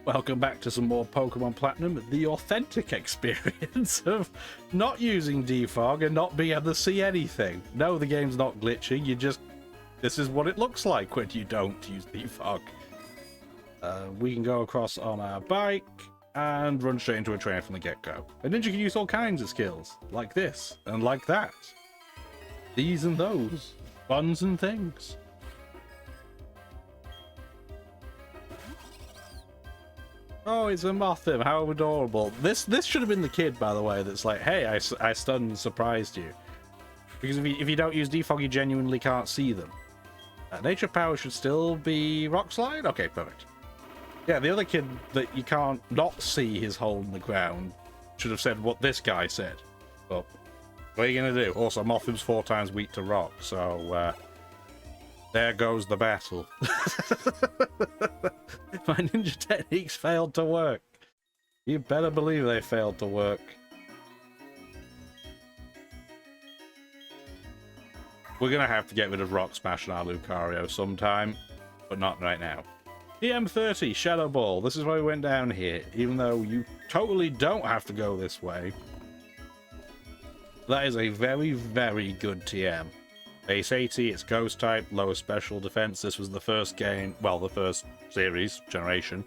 Welcome back to some more Pokemon Platinum, the authentic experience of not using defog and not being able to see anything. No, the game's not glitching, this is what it looks like when you don't use defog. We can go across on our bike and run straight into a trainer from the get-go. A ninja can use all kinds of skills, like this and like that. These and those, buns and things. Oh, it's a Mothim. How adorable. This should have been the kid, by the way, that's like, hey, I stunned and surprised you. Because if you don't use defog, you genuinely can't see them. Nature power should still be rock slide? Okay, perfect. Yeah, the other kid that you can't not see his hole in the ground should have said what this guy said. But what are you going to do? Also, Mothim's 4 times weak to rock, so there goes the battle. My ninja techniques failed to work. You better believe they failed to work. We're going to have to get rid of Rock Smash and our Lucario sometime, but not right now. TM30, Shadow Ball. This is why we went down here, even though you totally don't have to go this way. That is a very, very good TM. Base 80, it's Ghost type, lower special defense. This was the first game, well, the first series, generation,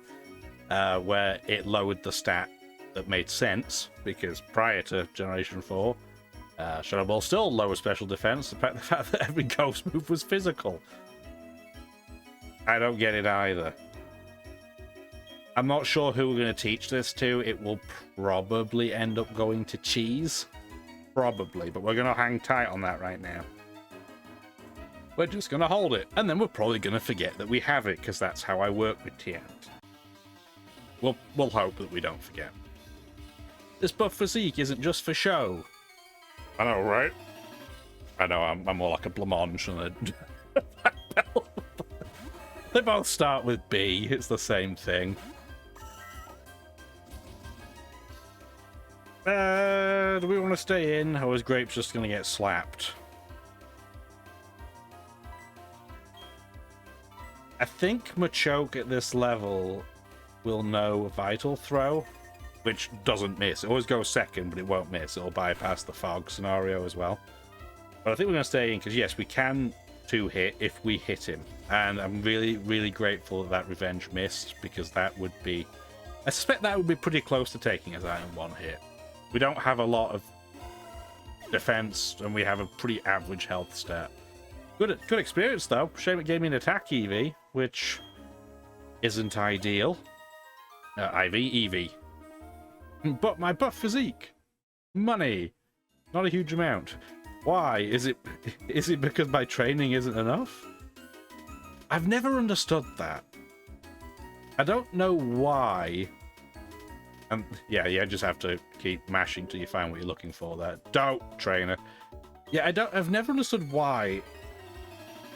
where it lowered the stat that made sense, because prior to Generation 4, Shadow Ball still lower special defense, the fact that every ghost move was physical. I don't get it either. I'm not sure who we're going to teach this to. It will probably end up going to Cheese. Probably, but we're going to hang tight on that right now. We're just going to hold it, and then we're probably going to forget that we have it, because that's how I work with TMs. We'll hope that we don't forget. This buff physique isn't just for show. I know, right? I know, I'm more like a blancmange than a black belt. They both start with B, it's the same thing. Do we want to stay in, or is Grape's just going to get slapped? I think Machoke at this level will know Vital Throw, which doesn't miss. It always goes second, but it won't miss. It'll bypass the fog scenario as well. But I think we're going to stay in, because yes, we can 2-hit if we hit him. And I'm really, really grateful that Revenge missed, because that would be... I suspect that would be pretty close to taking us out in 1 hit. We don't have a lot of defense, and we have a pretty average health stat. Good experience, though. Shame it gave me an attack EV, which isn't ideal. EV. But my buff physique. Money. Not a huge amount. Why? Is it because my training isn't enough? I've never understood that. I don't know why. Yeah, you just have to keep mashing till you find what you're looking for there. Don't, trainer. Yeah, I've never understood why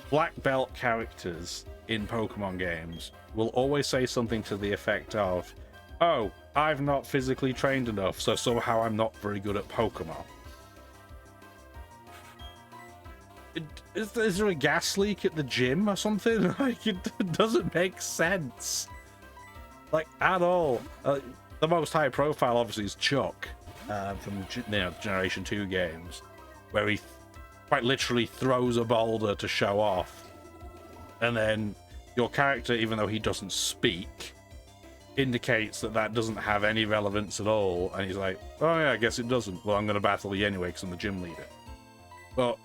black belt characters in Pokemon games will always say something to the effect of, oh, I've not physically trained enough, so somehow I'm not very good at Pokemon. Is there a gas leak at the gym or something? Like, it doesn't make sense. Like, at all. The most high profile, obviously, is Chuck from Generation 2 games, where he quite literally throws a boulder to show off. And then your character, even though he doesn't speak, indicates that doesn't have any relevance at all. And he's like, oh yeah, I guess it doesn't. Well, I'm going to battle you anyway because I'm the gym leader. But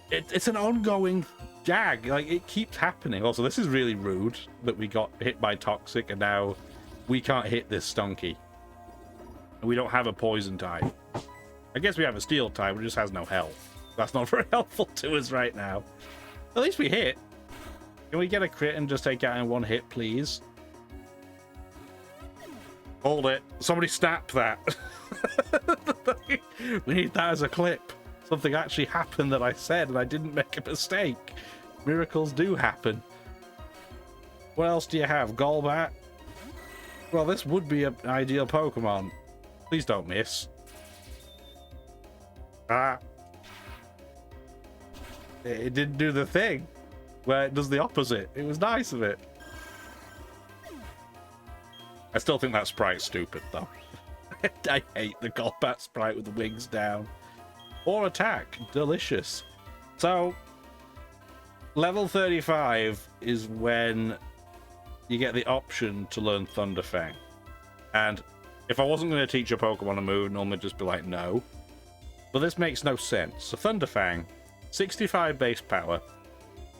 it's an ongoing gag. Like, it keeps happening. Also, this is really rude that we got hit by Toxic and now we can't hit this Stunky. And we don't have a poison type. I guess we have a steel type, but it just has no health. That's not very helpful to us right now. At least we hit. Can we get a crit and just take out in 1 hit, please? Hold it. Somebody snap that. We need that as a clip. Something actually happened that I said and I didn't make a mistake. Miracles do happen. What else do you have? Golbat? Well, this would be an ideal Pokemon. Please don't miss. Ah. It didn't do the thing where it does the opposite. It was nice of it. I still think that sprite's stupid, though. I hate the Golbat sprite with the wings down. Or attack. Delicious. So, level 35 is when you get the option to learn Thunderfang. And if I wasn't going to teach a Pokemon a move, I'd normally just be like, no. But this makes no sense. So Thunderfang, 65 base power,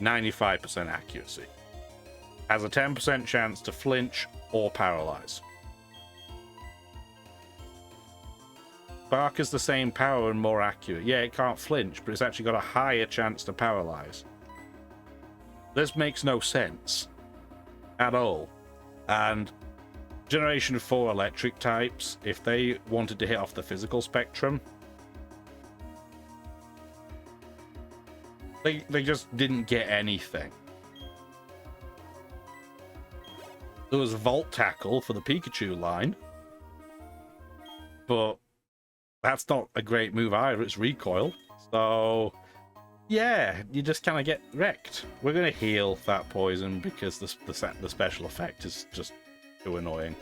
95% accuracy. Has a 10% chance to flinch or paralyze. Bark is the same power and more accurate. Yeah, it can't flinch, but it's actually got a higher chance to paralyze. This makes no sense at all. And Generation 4 electric types, if they wanted to hit off the physical spectrum, they just didn't get anything. There was Volt Tackle for the Pikachu line, but that's not a great move either. It's recoil. So, yeah, you just kind of get wrecked. We're going to heal that poison because the special effect is just too annoying.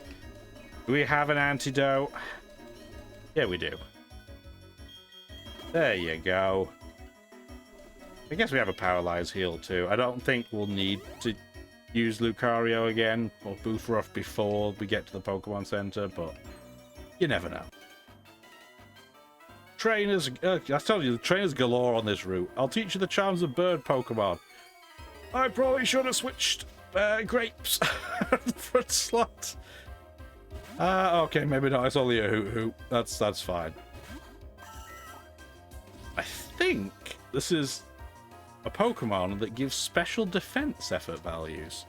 Do we have an antidote? Yeah, we do. There you go. I guess we have a paralyze heal too. I don't think we'll need to use Lucario again or Boothroff before we get to the Pokemon Center, but you never know. Trainers, I told you, the trainers galore on this route. I'll teach you the charms of bird Pokemon. I probably should have switched grapes front slot. Okay, maybe not. It's only a hoot. That's fine. I think this is a Pokemon that gives special defense effort values.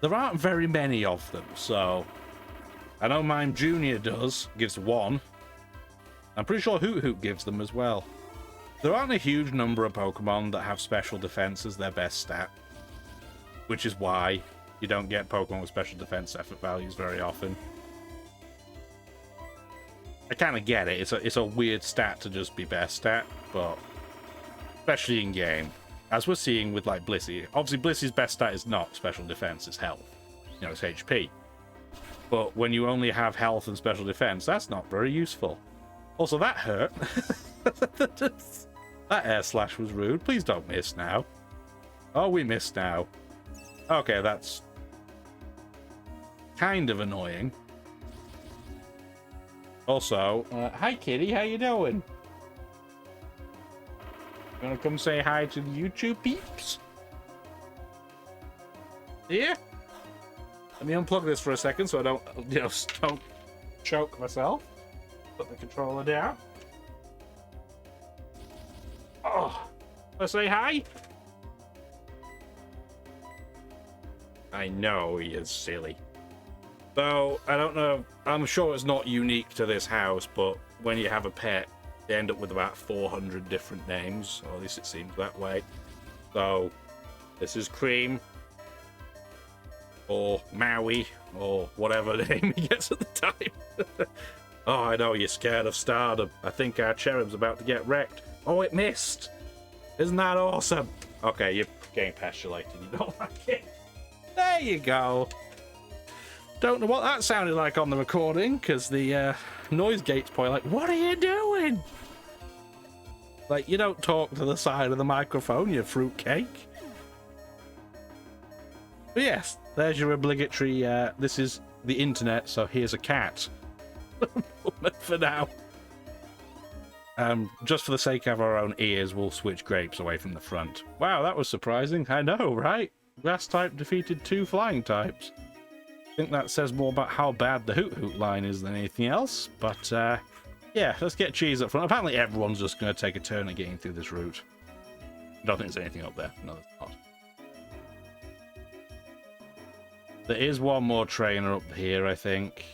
There aren't very many of them, so I know Mime Jr. gives 1. I'm pretty sure Hoot gives them as well. There aren't a huge number of Pokemon that have special defense as their best stat, which is why you don't get Pokemon with special defense effort values very often. I kind of get it. It's a weird stat to just be best stat, but especially in game, as we're seeing with like Blissey. Obviously, Blissey's best stat is not special defense; it's health. You know, it's HP. But when you only have health and special defense, that's not very useful. Also, that hurt. That air slash was rude. Please don't miss now. Oh, we missed now. Okay, that's kind of annoying. Also, hi Kitty, how you doing? Gonna come say hi to the YouTube peeps? Yeah. Let me unplug this for a second so I don't, don't choke myself. Put the controller down. Oh, let's say hi. I know he is silly. Though, I don't know, I'm sure it's not unique to this house, but when you have a pet, they end up with about 400 different names, or at least it seems that way. So, this is Cream, or Maui, or whatever name he gets at the time. Oh, I know, you're scared of Stardom. I think our Cherub's about to get wrecked. Oh, it missed! Isn't that awesome? Okay, you're getting pastulated, you don't like it. There you go. Don't know what that sounded like on the recording, because the noise gate's probably like, what are you doing? Like, you don't talk to the side of the microphone, you fruitcake. But yes, there's your obligatory, this is the internet, so here's a cat. For now. Just for the sake of our own ears, we'll switch grapes away from the front. Wow, that was surprising. I know, right? Grass type defeated 2 flying types. I think that says more about how bad the Hoot line is than anything else. But, yeah, let's get Cheese up front. Apparently everyone's just going to take a turn at getting through this route. I don't think there's anything up there. No, there's not. There is one more trainer up here, I think.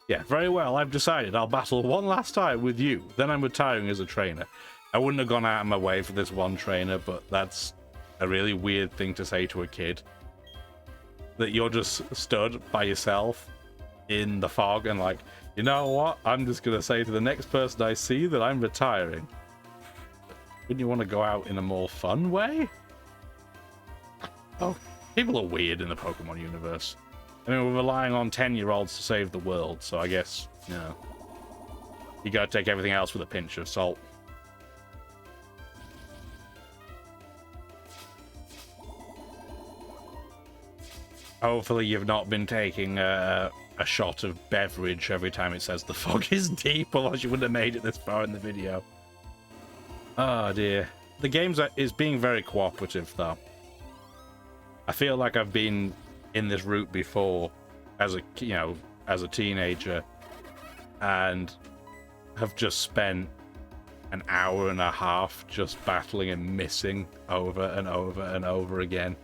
Yeah, very well. I've decided I'll battle one last time with you. Then I'm retiring as a trainer. I wouldn't have gone out of my way for this one trainer, but that's a really weird thing to say to a kid. That you're just stood by yourself in the fog and like, you know what? I'm just going to say to the next person I see that I'm retiring. Wouldn't you want to go out in a more fun way? Oh, people are weird in the Pokemon universe. I mean, we're relying on 10-year-olds to save the world, so I guess, you know, you gotta take everything else with a pinch of salt. Hopefully you've not been taking a shot of beverage every time it says the fog is deep, otherwise you wouldn't have made it this far in the video. Oh dear. The game is being very cooperative, though. I feel like I've been in this route before as a teenager, and have just spent an hour and a half just battling and missing over and over and over again.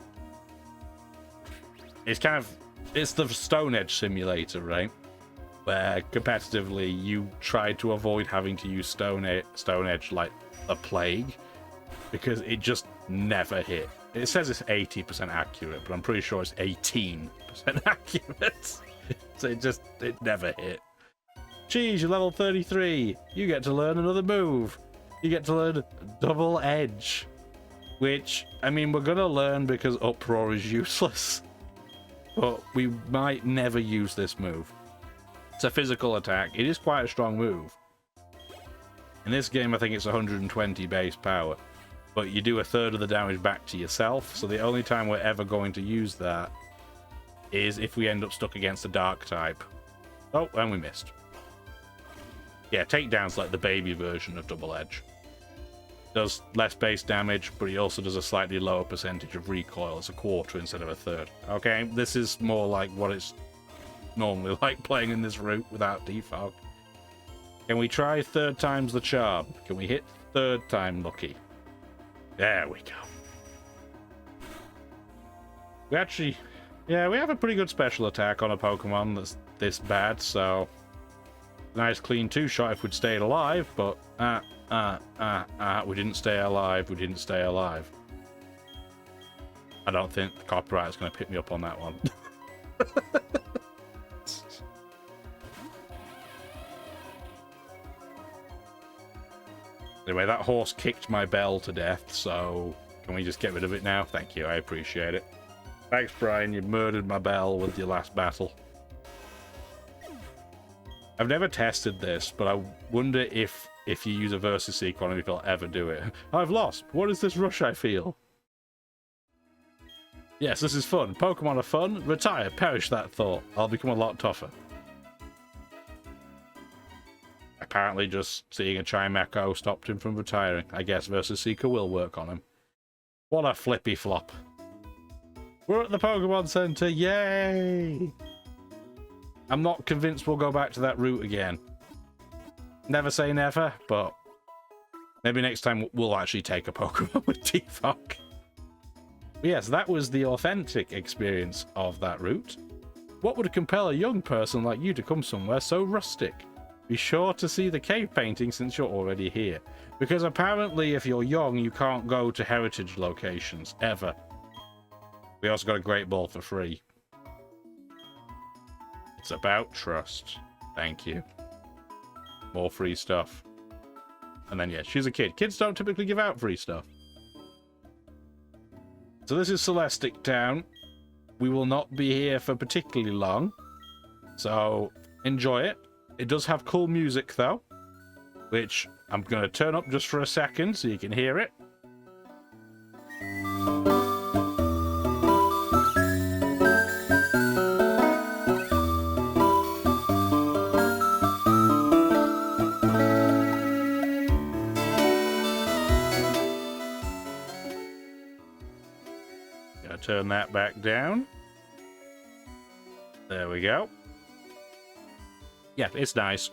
It's the Stone Edge simulator, right? Where competitively you try to avoid having to use Stone Edge like a plague, because it just never hit. It says it's 80% accurate, but I'm pretty sure it's 18% accurate. So it never hit. Geez, you're level 33. You get to learn another move. You get to learn Double Edge. Which, I mean, we're gonna learn because Uproar is useless. But we might never use this move. It's a physical attack. It is quite a strong move. In this game, I think it's 120 base power. But you do a third of the damage back to yourself, so the only time we're ever going to use that is if we end up stuck against a dark type. Oh, and we missed. Yeah, takedown's like the baby version of Double Edge. Does less base damage, but he also does a slightly lower percentage of recoil. It's a quarter instead of a third. Okay, this is more like what it's normally like playing in this route without defog. Can we try third time's the charm? Can we hit third time lucky? There we go. We actually... Yeah, we have a pretty good special attack on a Pokemon that's this bad, so... Nice clean two-shot if we'd stayed alive, but... we didn't stay alive, we didn't stay alive. I don't think the copyright is going to pick me up on that one. Anyway, that horse kicked my bell to death, so can we just get rid of it now? Thank you, I appreciate it. Thanks, Brian, you murdered my bell with your last battle. I've never tested this, but I wonder if you use a versus sequence, if it'll ever do it. I've lost. What is this rush I feel? Yes, this is fun. Pokemon are fun. Retire. Perish that thought. I'll become a lot tougher. Apparently just seeing a Chimecho stopped him from retiring. I guess Versus Seeker will work on him. What a flippy flop. We're at the Pokemon Center. Yay! I'm not convinced we'll go back to that route again. Never say never, but maybe next time we'll actually take a Pokemon with defog. Yes, that was the authentic experience of that route. What would compel a young person like you to come somewhere so rustic? Be sure to see the cave painting since you're already here. Because apparently if you're young, you can't go to heritage locations, ever. We also got a Great Ball for free. It's about trust. Thank you. More free stuff. And then, yeah, she's a kid. Kids don't typically give out free stuff. So this is Celestic Town. We will not be here for particularly long. So, enjoy it. It does have cool music, though. Which I'm going to turn up just for a second so you can hear it. Turn that back down. There we go. Yeah, it's nice.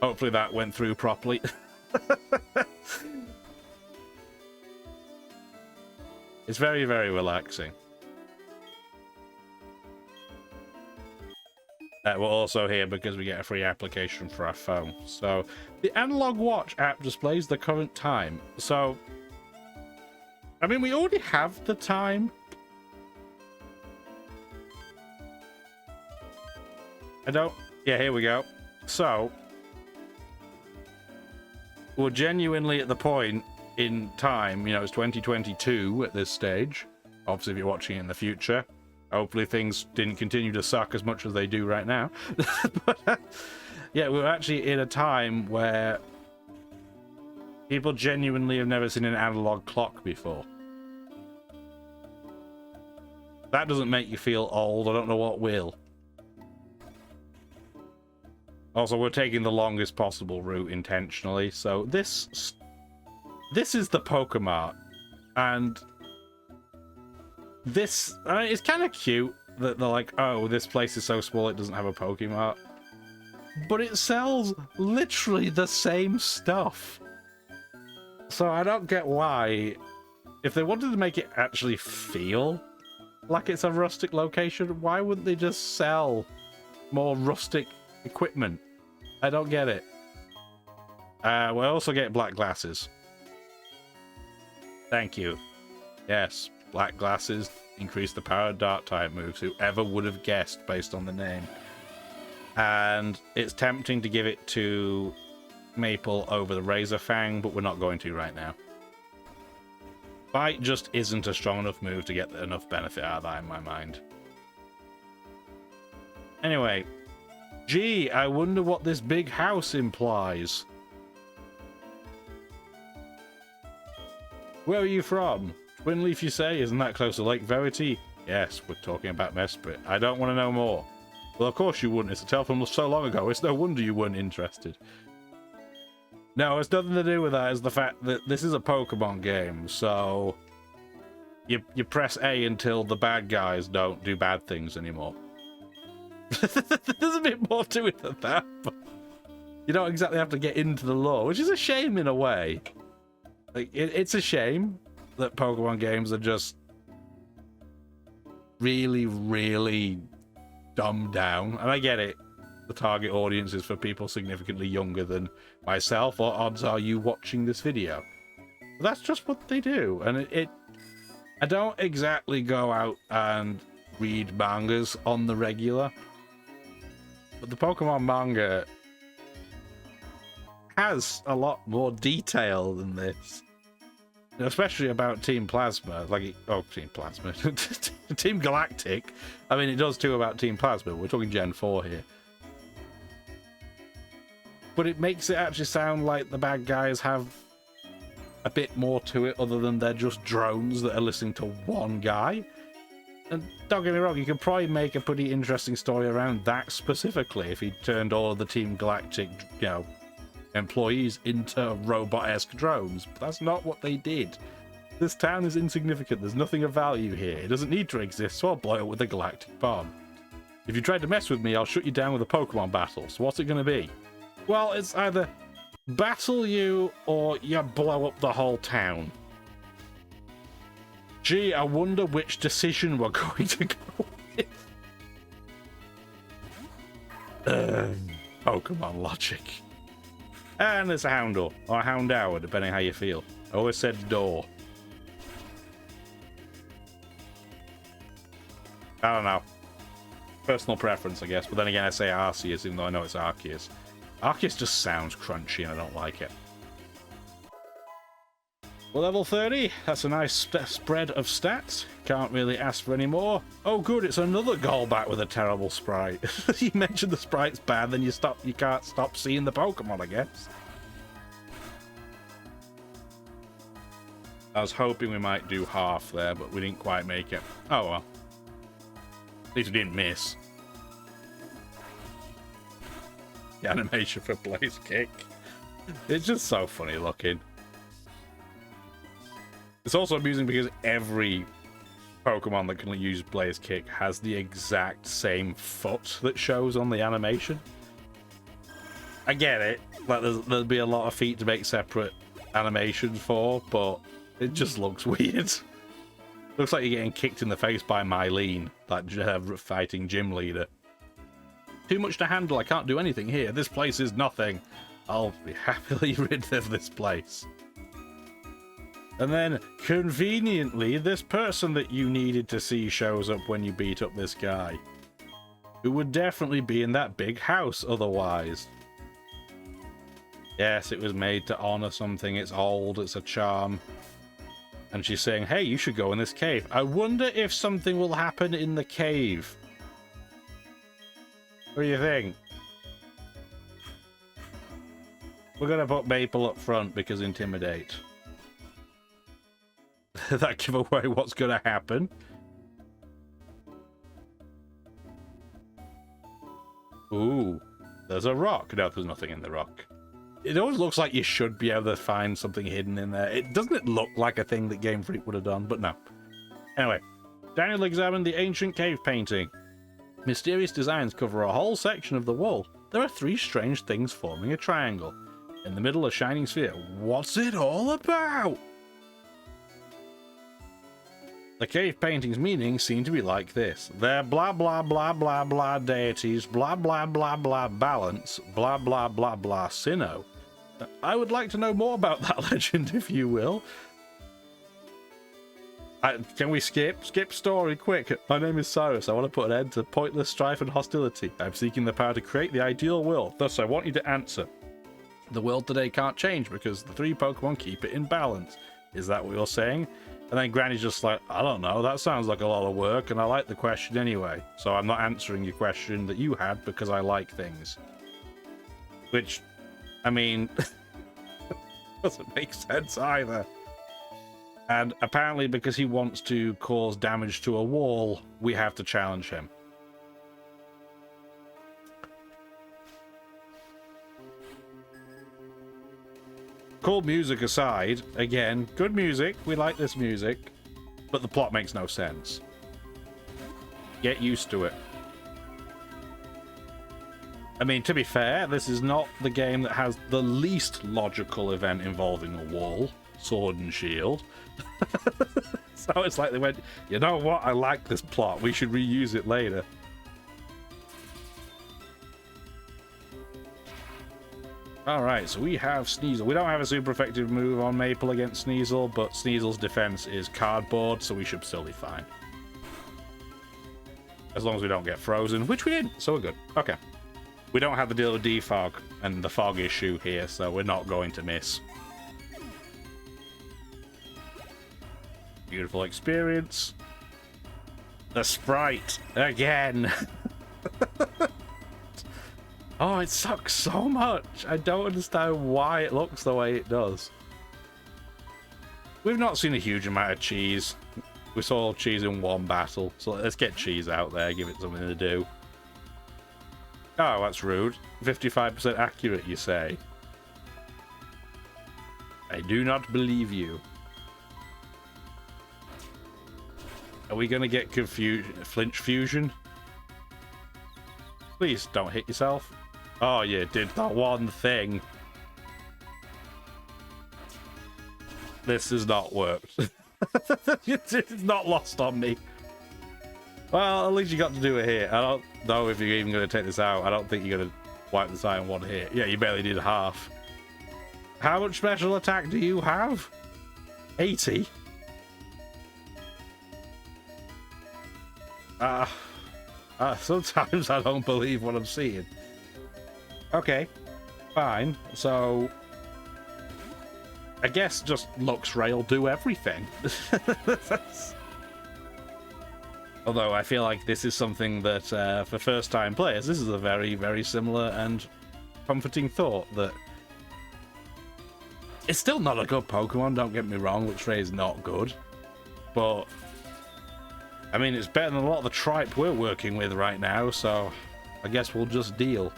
Hopefully that went through properly. It's very, very relaxing. We're also here because we get a free application for our phone. So the Analog Watch app displays the current time. So, I mean, we already have the time. Yeah, here we go. So, we're genuinely at the point in time, you know, it's 2022 at this stage. Obviously, if you're watching in the future, Hopefully things didn't continue to suck as much as they do right now. But, yeah, we're actually in a time where people genuinely have never seen an analog clock before. That doesn't make you feel old. I don't know what will. Also, we're taking the longest possible route intentionally. So this is the Pokemart. And this, I mean, it's kind of cute that they're like, oh, this place is so small it doesn't have a Pokemart. But it sells literally the same stuff. So I don't get why, if they wanted to make it actually feel like it's a rustic location, why wouldn't they just sell more rustic equipment? I don't get it. We'll also get black glasses. Thank you. Yes, black glasses increase the power of dark type moves. Whoever would have guessed based on the name. And it's tempting to give it to Maple over the Razor Fang, but we're not going to right now. Bite just isn't a strong enough move to get enough benefit out of that in my mind. Anyway, gee, I wonder what this big house implies. Where are you from? Twinleaf, you say? Isn't that close to Lake Verity? Yes, we're talking about Mesprit. I don't want to know more. Well, of course you wouldn't. It's a tale from so long ago. It's no wonder you weren't interested. No, it's nothing to do with that. It's the fact that this is a Pokemon game, so you press A until the bad guys don't do bad things anymore. There's a bit more to it than that, but you don't exactly have to get into the lore, which is a shame in a way. Like, it's a shame that Pokemon games are just really, really dumbed down. And I get it. The target audience is for people significantly younger than myself, or odds are you watching this video. But that's just what they do. And I don't exactly go out and read mangas on the regular. But the Pokemon manga has a lot more detail than this. Especially about Team Plasma. Team Plasma. Team Galactic. I mean, it does too about Team Plasma. We're talking Gen 4 here. But it makes it actually sound like the bad guys have a bit more to it other than they're just drones that are listening to one guy. And don't get me wrong, you could probably make a pretty interesting story around that specifically if he turned all of the Team Galactic, employees into robot-esque drones. But that's not what they did. This town is insignificant. There's nothing of value here. It doesn't need to exist, so I'll blow it with a galactic bomb. If you try to mess with me, I'll shut you down with a Pokemon battle. So what's it going to be? Well, it's either battle you or you blow up the whole town. Gee, I wonder which decision we're going to go with. Pokemon logic. And there's a Houndour, or a Houndour, depending how you feel. I always said door. I don't know. Personal preference, I guess. But then again, I say Arceus, even though I know it's Arceus. Arceus just sounds crunchy, and I don't like it. Well, level 30. That's a nice spread of stats. Can't really ask for any more. Oh, good, it's another Golbat with a terrible sprite. You mentioned the sprite's bad, then you can't stop seeing the Pokemon, I guess. I was hoping we might do half there, but we didn't quite make it. Oh well. At least we didn't miss. The animation for Blaze Kick. It's just so funny looking. It's also amusing because every Pokemon that can use Blaze Kick has the exact same foot that shows on the animation. I get it. Like, there'll be a lot of feet to make separate animations for, but it just looks weird. Looks like you're getting kicked in the face by Mylene, that fighting gym leader. Too much to handle. I can't do anything here. This place is nothing. I'll be happily rid of this place. And then, conveniently, this person that you needed to see shows up when you beat up this guy. Who would definitely be in that big house otherwise. Yes, it was made to honor something. It's old. It's a charm. And she's saying, hey, you should go in this cave. I wonder if something will happen in the cave. What do you think? We're going to put Maple up front because intimidate. That give away what's going to happen. Ooh, there's a rock. No, there's nothing in the rock. It always looks like you should be able to find something hidden in there. Doesn't it look like a thing that Game Freak would have done? But no. Anyway, Daniel examined the ancient cave painting. Mysterious designs cover a whole section of the wall. There are 3 strange things forming a triangle. In the middle, a shining sphere. What's it all about? The cave painting's meaning seem to be like this. They're blah blah blah blah blah deities, blah blah blah blah balance, blah blah blah blah Sinnoh. I would like to know more about that legend, if you will. Can we skip? Skip story, quick. My name is Cyrus. I want to put an end to pointless strife and hostility. I'm seeking the power to create the ideal world. Thus, I want you to answer. The world today can't change because the 3 Pokemon keep it in balance. Is that what you're saying? And then Granny's just like, I don't know, that sounds like a lot of work, and I like the question anyway. So I'm not answering your question that you had because I like things. Which, I mean, doesn't make sense either. And apparently because he wants to cause damage to a wall, we have to challenge him. Cool music aside, again, good music, we like this music, but the plot makes no sense. Get used to it. I mean, to be fair, this is not the game that has the least logical event involving a wall, sword and shield. So it's like they went, you know what, I like this plot, we should reuse it later. Alright, so we have Sneasel. We don't have a super effective move on Maple against Sneasel, but Sneasel's defense is cardboard, so we should still be fine. As long as we don't get frozen, which we didn't, so we're good. Okay. We don't have to deal with defog and the fog issue here, so we're not going to miss. Beautiful experience. The sprite again. Oh, it sucks so much. I don't understand why it looks the way it does. We've not seen a huge amount of cheese. We saw cheese in one battle, so let's get cheese out there, give it something to do. Oh, that's rude. 55% accurate, you say? I do not believe you. Are we gonna get flinch fusion? Please don't hit yourself. Oh, you did that one thing. This has not worked. It's not lost on me. Well, at least you got to do it here. I don't know if you're even going to take this out. I don't think you're going to wipe this out in one hit. Yeah, you barely did half. How much special attack do you have? 80? Sometimes I don't believe what I'm seeing. Okay, fine. So, I guess just Luxray will do everything. Although I feel like this is something that, for first-time players, this is a very, very similar and comforting thought that it's still not a good Pokemon, don't get me wrong. Luxray is not good, but I mean, it's better than a lot of the tripe we're working with right now, so I guess we'll just deal.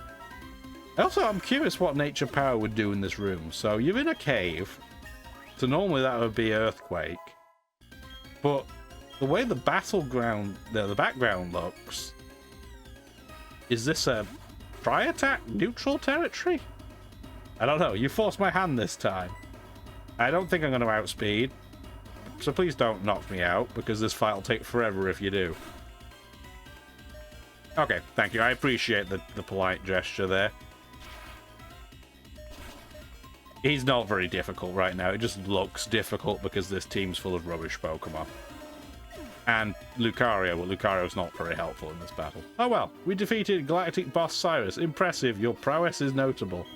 Also, I'm curious what nature power would do in this room. So you're in a cave, so normally that would be earthquake, but the way the battleground, the background looks, is this a tri-attack neutral territory? I don't know. You forced my hand this time. I don't think I'm going to outspeed, so please don't knock me out, because this fight will take forever if you do. Okay, thank you. I appreciate the polite gesture there. He's not very difficult right now. It just looks difficult because this team's full of rubbish Pokemon. And Lucario. Well, Lucario's not very helpful in this battle. Oh well, we defeated Galactic Boss Cyrus. Impressive. Your prowess is notable.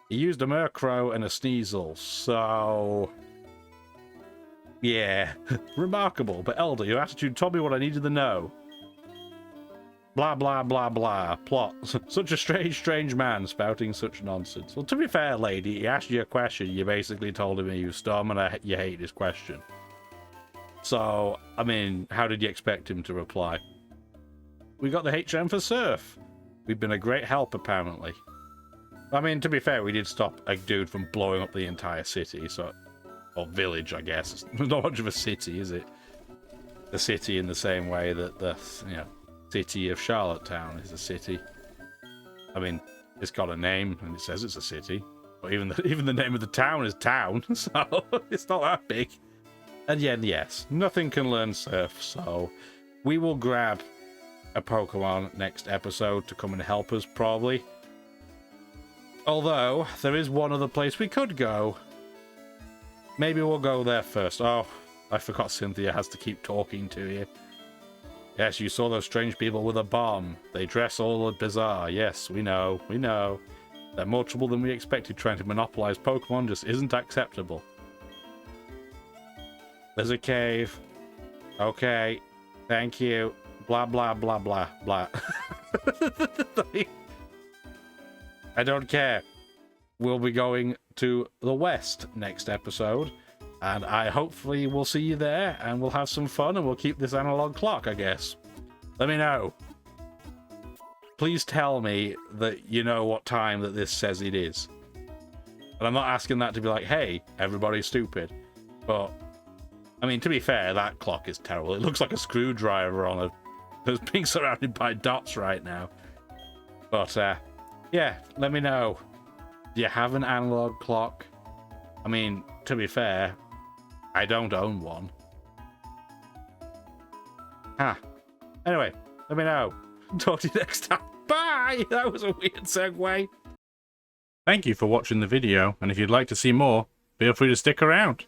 He used a Murkrow and a Sneasel, so Yeah, remarkable. But Elder, your attitude told me what I needed to know. Blah, blah, blah, blah. Plot. Such a strange man spouting such nonsense. Well, to be fair, lady, he asked you a question. You basically told him he was dumb and you hate his question. So, I mean, how did you expect him to reply? We got the HM for Surf. We've been a great help, apparently. I mean, to be fair, we did stop a dude from blowing up the entire city, so... Or village, I guess. It's not much of a city, is it? The city in the same way that the, you know, city of Charlottetown is a city. I mean, it's got a name, and it says it's a city. But even the name of the town is town, so it's not that big. And yet, yes, nothing can learn Surf, so we will grab a Pokemon next episode to come and help us, probably. Although, there is one other place we could go. Maybe we'll go there first. Oh, I forgot Cynthia has to keep talking to you. Yes, you saw those strange people with a bomb. They dress all bizarre. Yes, we know. They're more trouble than we expected. Trying to monopolize Pokemon just isn't acceptable. There's a cave. Okay. Thank you. Blah, blah, blah, blah, blah. I don't care. We'll be going to the west next episode, and I hopefully will see you there, and we'll have some fun, and we'll keep this analog clock, I guess. Let me know. Please tell me that you know what time that this says it is. And I'm not asking that to be like, hey, everybody's stupid. But, I mean, to be fair, that clock is terrible. It looks like a screwdriver on that's being surrounded by dots right now. But, yeah, let me know. Do you have an analog clock? I mean, to be fair, I don't own one. Anyway, let me know. Talk to you next time. Bye! That was a weird segue. Thank you for watching the video, and if you'd like to see more, feel free to stick around.